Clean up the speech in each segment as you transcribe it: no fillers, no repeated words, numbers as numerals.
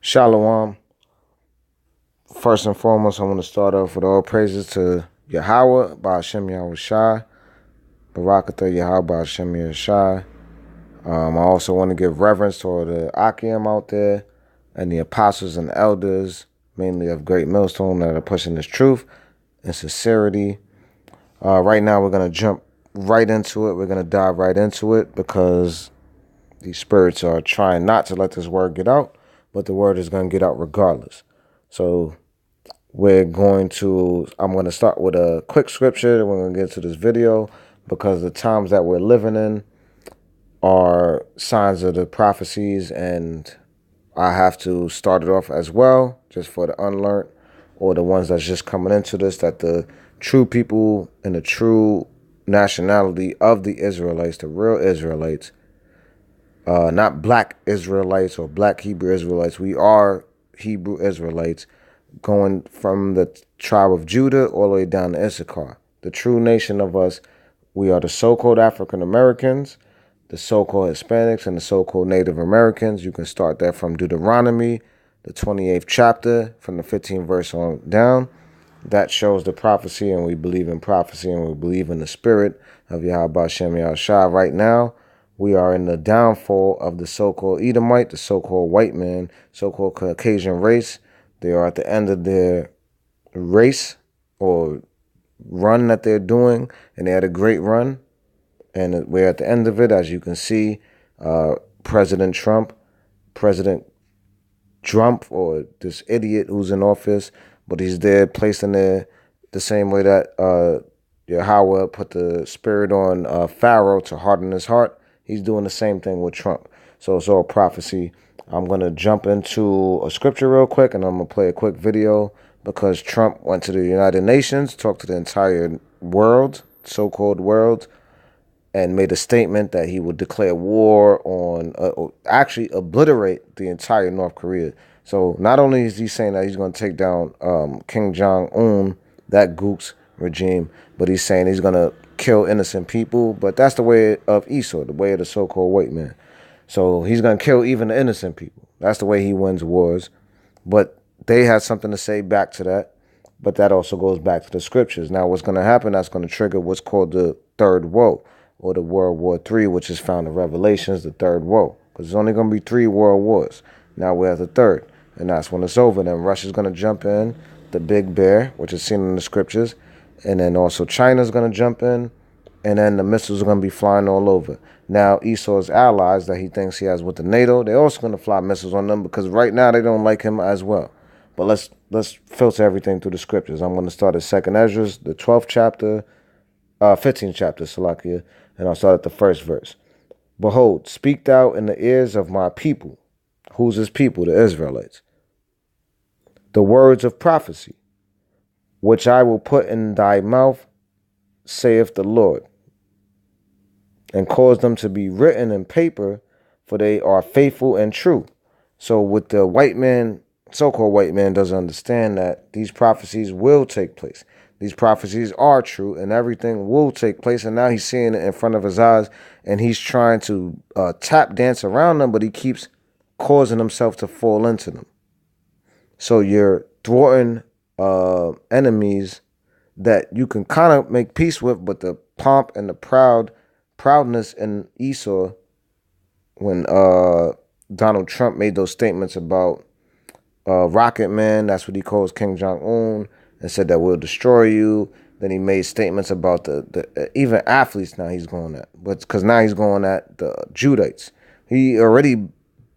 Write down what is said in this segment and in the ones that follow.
Shalom. First and foremost, I want to start off with all praises to Yahweh, Ba'ashem YAHAWASHI, Barakatah Yahweh, Ba'ashem YAHAWASHI. I also want to give reverence to all the Akim out there and the apostles and elders, mainly of Great Millstone, that are pushing this truth and sincerity. Right now, we're going to jump right into it. We're going to dive right into it because these spirits are trying not to let this word get out, but the word is going to get out regardless. So I'm going to start with a quick scripture, and we're going to get to this video because the times that we're living in are signs of the prophecies, and I have to start it off as well, just for the unlearned or the ones that's just coming into this, that the true people and the true nationality of the Israelites, the real Israelites, not black Israelites or black Hebrew Israelites. We are Hebrew Israelites going from the tribe of Judah all the way down to Issachar. The true nation of us, we are the so-called African Americans, the so-called Hispanics, and the so-called Native Americans. You can start that from Deuteronomy, the 28th chapter, from the 15th verse on down. That shows the prophecy, and we believe in prophecy, and we believe in the spirit of Yahweh Ba'ashem Yahushua. Right now, we are in the downfall of the so-called Edomite, the so-called white man, so-called Caucasian race. They are at the end of their race or run that they're doing, and they had a great run. And we're at the end of it, as you can see. President Trump, or this idiot who's in office, but he's there, placed in there the same way that Yahweh put the spirit on Pharaoh to harden his heart. He's doing the same thing with Trump. So it's all prophecy. I'm going to jump into a scripture real quick, and I'm going to play a quick video because Trump went to the United Nations, talked to the entire world, so-called world, and made a statement that he would declare war on, actually obliterate the entire North Korea. So not only is he saying that he's going to take down Kim Jong-un, that Gook's regime, but he's saying he's going to kill innocent people. But that's the way of Esau, the way of the so-called white man. So he's going to kill even the innocent people. That's the way he wins wars. But they had something to say back to that. But that also goes back to the scriptures. Now, what's going to happen, that's going to trigger what's called the third woe, or the World War III, which is found in Revelations, the third woe. Because there's only going to be 3 world wars. Now we're at the third. And that's when it's over. Then Russia's going to jump in, the big bear, which is seen in the scriptures. And then also China's going to jump in. And then the missiles are going to be flying all over. Now, Esau's allies that he thinks he has with the NATO, they're also going to fly missiles on them because right now they don't like him as well. But let's filter everything through the scriptures. I'm going to start at 2nd Ezra, the 12th chapter, 15th chapter, Salakia, and I'll start at the first verse. Behold, speak thou in the ears of my people. Who's his people? The Israelites. The words of prophecy, which I will put in thy mouth, saith the Lord, and cause them to be written in paper, for they are faithful and true. So with the white man, so-called white man, doesn't understand that these prophecies will take place. These prophecies are true, and everything will take place. And now he's seeing it in front of his eyes, and he's trying to tap dance around them, but he keeps causing himself to fall into them. So you're thwarting enemies that you can kind of make peace with, but the pomp and the proudness in Esau, when Donald Trump made those statements about Rocket Man, that's what he calls Kim Jong-un, and said that we'll destroy you. Then he made statements about the even athletes. Now he's going at, but because now he's going at the Judites. He already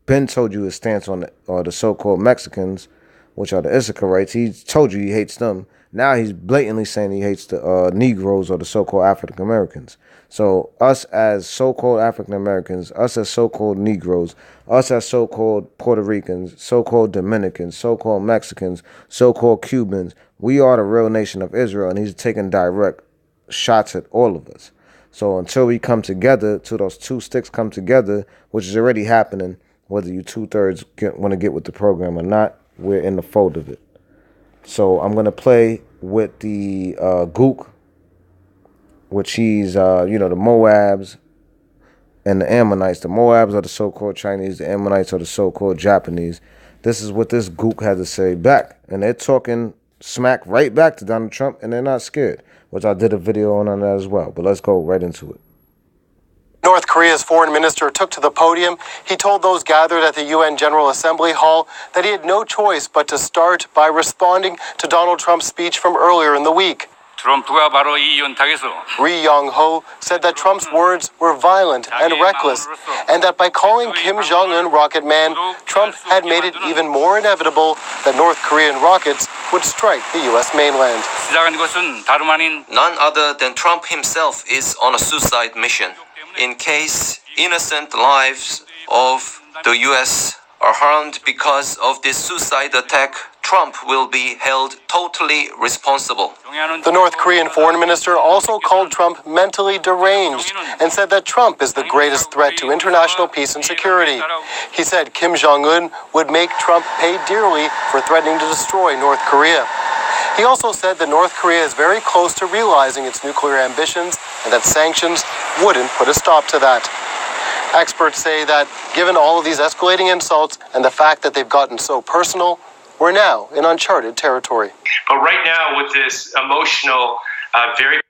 been told you his stance on the so-called Mexicans, which are the Issacharites. He told you he hates them. Now he's blatantly saying he hates the Negroes, or the so-called African Americans. So us as so-called African Americans, us as so-called Negroes, us as so-called Puerto Ricans, so-called Dominicans, so-called Mexicans, so-called Cubans, we are the real nation of Israel, and he's taking direct shots at all of us. So until we come together, till those two sticks come together, which is already happening, whether you 2/3 want to get with the program or not, we're in the fold of it. So I'm going to play with the Gook, which he's, the Moabs and the Ammonites. The Moabs are the so-called Chinese. The Ammonites are the so-called Japanese. This is what this gook had to say back. And they're talking smack right back to Donald Trump, and they're not scared, which I did a video on that as well. But let's go right into it. North Korea's foreign minister took to the podium. He told those gathered at the UN General Assembly Hall that he had no choice but to start by responding to Donald Trump's speech from earlier in the week. 트럼프가 바로 이 연탁에서 Ri Yong-ho said that Trump's words were violent and reckless, and that by calling Kim Jong-un Rocket Man, Trump had made it even more inevitable that North Korean rockets would strike the U.S. mainland. 시작한 것은 다름 아닌 None other than Trump himself is on a suicide mission. In case innocent lives of the U.S. are harmed because of this suicide attack, Trump will be held totally responsible. The North Korean foreign minister also called Trump mentally deranged and said that Trump is the greatest threat to international peace and security. He said Kim Jong-un would make Trump pay dearly for threatening to destroy North Korea. He also said that North Korea is very close to realizing its nuclear ambitions and that sanctions wouldn't put a stop to that. Experts say that given all of these escalating insults and the fact that they've gotten so personal, we're now in uncharted territory. But right now, with this emotional, very...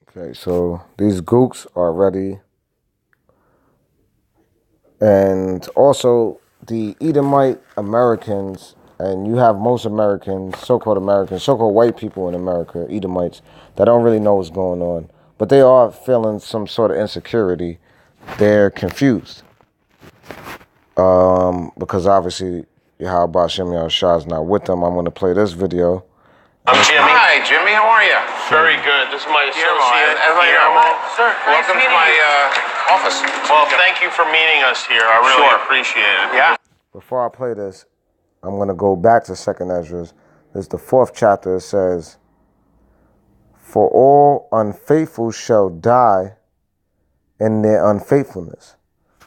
Okay, so these gooks are ready. And also, the Edomite Americans, and you have most Americans, so-called white people in America, Edomites, that don't really know what's going on. But they are feeling some sort of insecurity. They're confused. Because obviously, YAHAWASHI is not with them. I'm going to play this video. I'm Jimmy. Hi, Jimmy. How are you? Very good. This is my associate. Sir, welcome to my office. Well, thank you for meeting us here. I really appreciate it. Yeah. Before I play this, I'm going to go back to 2nd Ezra. This is the 4th chapter. It says, "For all unfaithful shall die in their unfaithfulness."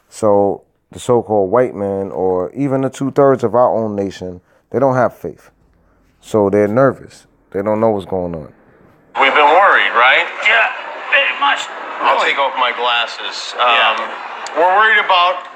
So the so-called white man, or even the 2/3 of our own nation, they don't have faith. So they're nervous. They don't know what's going on. We've been worried, right? Yeah, very much. I'll take off my glasses. We're worried about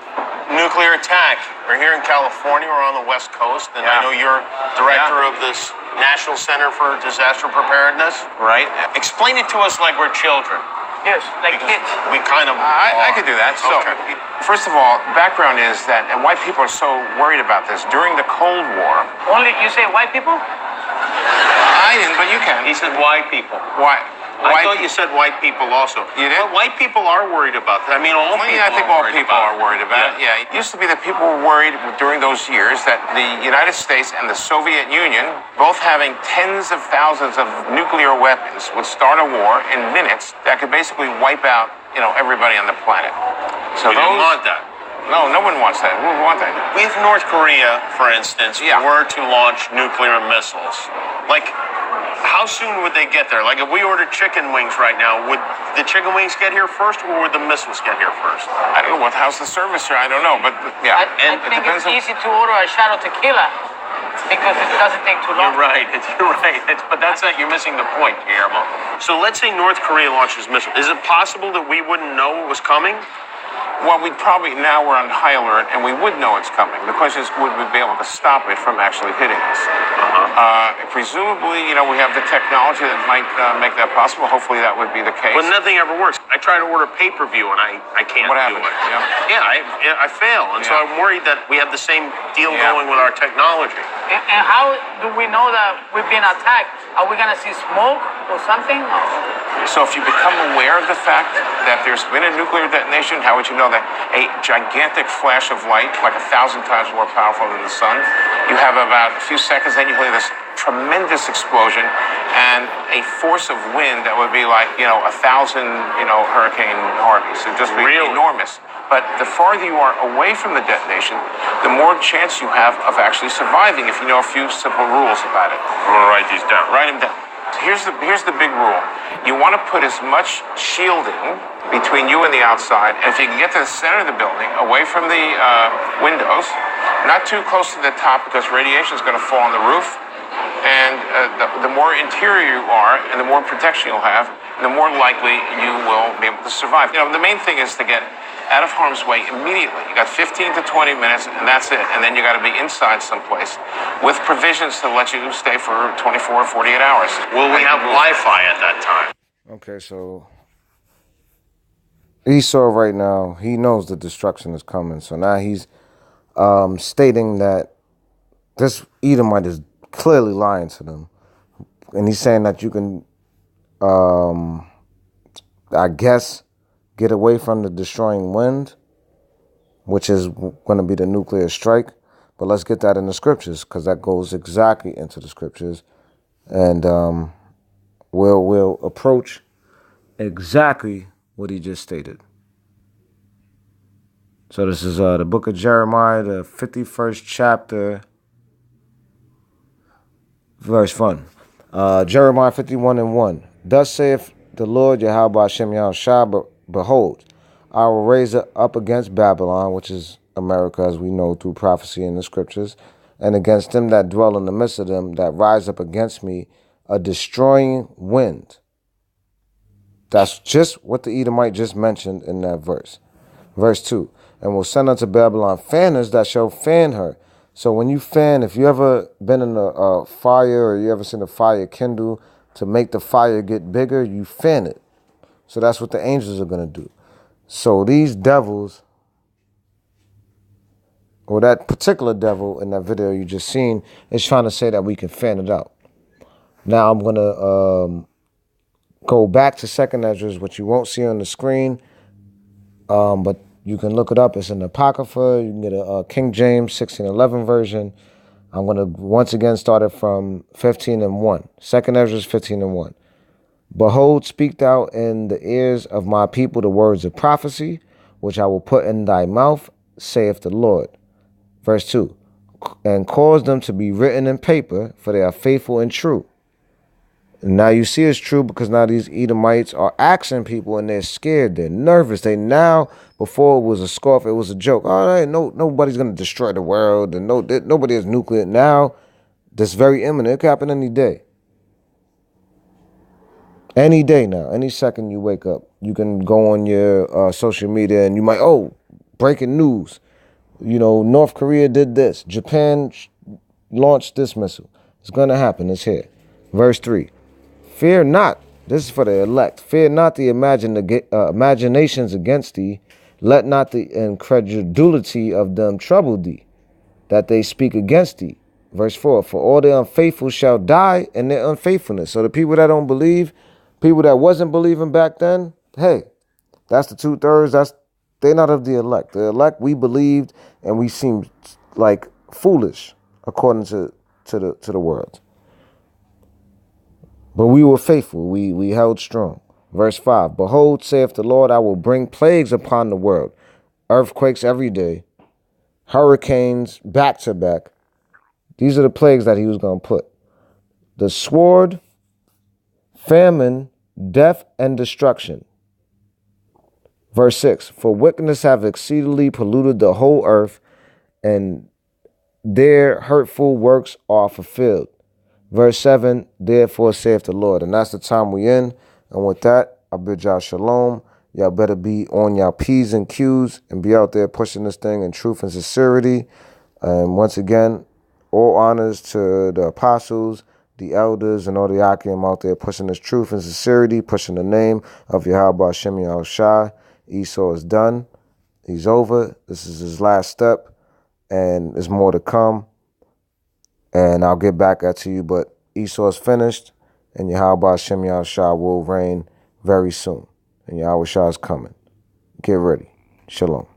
nuclear attack. We're here in California. We're on the West Coast, and I know you're director of this National Center for Disaster Preparedness. Right. Explain it to us like we're children. Yes, like kids. We kind of I could do that. So, Okay. first of all, background is that, and why people are so worried about this, during the Cold War, Only you say white people? I didn't, but you can. He said white people. Why? I thought you said white people also. You did? But white people are worried about that. I mean, all people I think are all worried people about are worried about it. Yeah, it used to be that people were worried during those years that the United States and the Soviet Union, both having tens of thousands of nuclear weapons, would start a war in minutes that could basically wipe out, everybody on the planet. So We don't want that. No, no one wants that. We don't want that. If North Korea, for instance, were to launch nuclear missiles, like, how soon would they get there? Like, if we ordered chicken wings right now, would the chicken wings get here first, or would the missiles get here first? I don't know how's the service here. I don't know, but yeah. I think it's easy to order a shot of tequila because it doesn't take too long. You're right. But that's not. You're missing the point, Guillermo. So let's say North Korea launches missiles. Is it possible that we wouldn't know it was coming? Well, now we're on high alert, and we would know it's coming. The question is, would we be able to stop it from actually hitting us? Presumably, we have the technology that might make that possible. Hopefully, that would be the case. But nothing ever works. I try to order pay-per-view, and I can't What do happened? it. I fail. And so Yeah. I'm worried that we have the same deal going with our technology. And how do we know that we've been attacked? Are we going to see smoke or something? So if you become aware of the fact that there's been a nuclear detonation, how would you know that? A gigantic flash of light, like 1,000 times more powerful than the sun. You have about a few seconds, then you hear this tremendous explosion and a force of wind that would be like, 1,000, Hurricane Harveys. It would just be enormous. But the farther you are away from the detonation, the more chance you have of actually surviving if you know a few simple rules about it. I'm going to write these down. Write them down. Here's the big rule. You want to put as much shielding between you and the outside, and if you can get to the center of the building, away from the windows, not too close to the top because radiation is going to fall on the roof, and the more interior you are and the more protection you'll have, the more likely you will be able to survive. The main thing is to get out of harm's way immediately. You got 15 to 20 minutes, and that's it. And then you got to be inside someplace with provisions to let you stay for 24 or 48 hours. Will we have Wi-Fi at that time? Okay, so Esau right now, he knows the destruction is coming. So now he's stating that this Edomite is clearly lying to them. And he's saying that you can, I guess, get away from the destroying wind, which is going to be the nuclear strike. But let's get that in the scriptures, because that goes exactly into the scriptures. And we'll approach exactly what he just stated. So this is the book of Jeremiah, the 51st chapter, verse 1. Jeremiah 51:1. Thus saith the Lord YAHAWASHI, but behold, I will raise it up against Babylon, which is America, as we know through prophecy in the scriptures, and against them that dwell in the midst of them, that rise up against me, a destroying wind. That's just what the Edomite just mentioned in that verse. Verse 2. And will send unto Babylon fanners that shall fan her. So when you fan, if you ever been in a fire, or you ever seen a fire kindle, to make the fire get bigger, you fan it. So that's what the angels are going to do. So these devils, or that particular devil in that video you just seen, is trying to say that we can fan it out. Now I'm going to go back to 2nd Ezra, which you won't see on the screen, but you can look it up. It's in the Apocrypha. You can get a King James 1611 version. I'm going to once again start it from 15:1. 2nd Ezra 15:1. Behold, speak thou in the ears of my people the words of prophecy, which I will put in thy mouth, saith the Lord. Verse 2. And cause them to be written in paper, for they are faithful and true. And now you see it's true, because now these Edomites are asking people, and they're scared. They're nervous. They now, before it was a scoff, it was a joke. All right, nobody's going to destroy the world, and nobody is nuclear. Now, this very imminent. It could happen any day. Any day now. Any second you wake up. You can go on your social media, and you might, breaking news. You know, North Korea did this. Japan launched this missile. It's going to happen. It's here. Verse 3. Fear not, this is for the elect, fear not the imaginations against thee, let not the incredulity of them trouble thee, that they speak against thee. Verse 4, for all the unfaithful shall die in their unfaithfulness. So the people that don't believe, people that wasn't believing back then, hey, that's the 2/3, they're not of the elect. The elect, we believed, and we seemed like foolish according to the world. But we were faithful. We held strong. Verse 5. Behold, saith the Lord, I will bring plagues upon the world. Earthquakes every day. Hurricanes back to back. These are the plagues that he was going to put. The sword, famine, death, and destruction. Verse 6. For wickedness have exceedingly polluted the whole earth, and their hurtful works are fulfilled. Verse 7, therefore saith the Lord. And that's the time we in. And with that, I bid y'all shalom. Y'all better be on y'all P's and Q's and be out there pushing this thing in truth and sincerity. And once again, all honors to the apostles, the elders, and all the Akim out there pushing this truth and sincerity, pushing the name of YAHAWASHI. Esau is done. He's over. This is his last step. And there's more to come. And I'll get back at you, but Esau's finished, and YAHAWASHI will reign very soon. And YAHAWASHI is coming. Get ready. Shalom.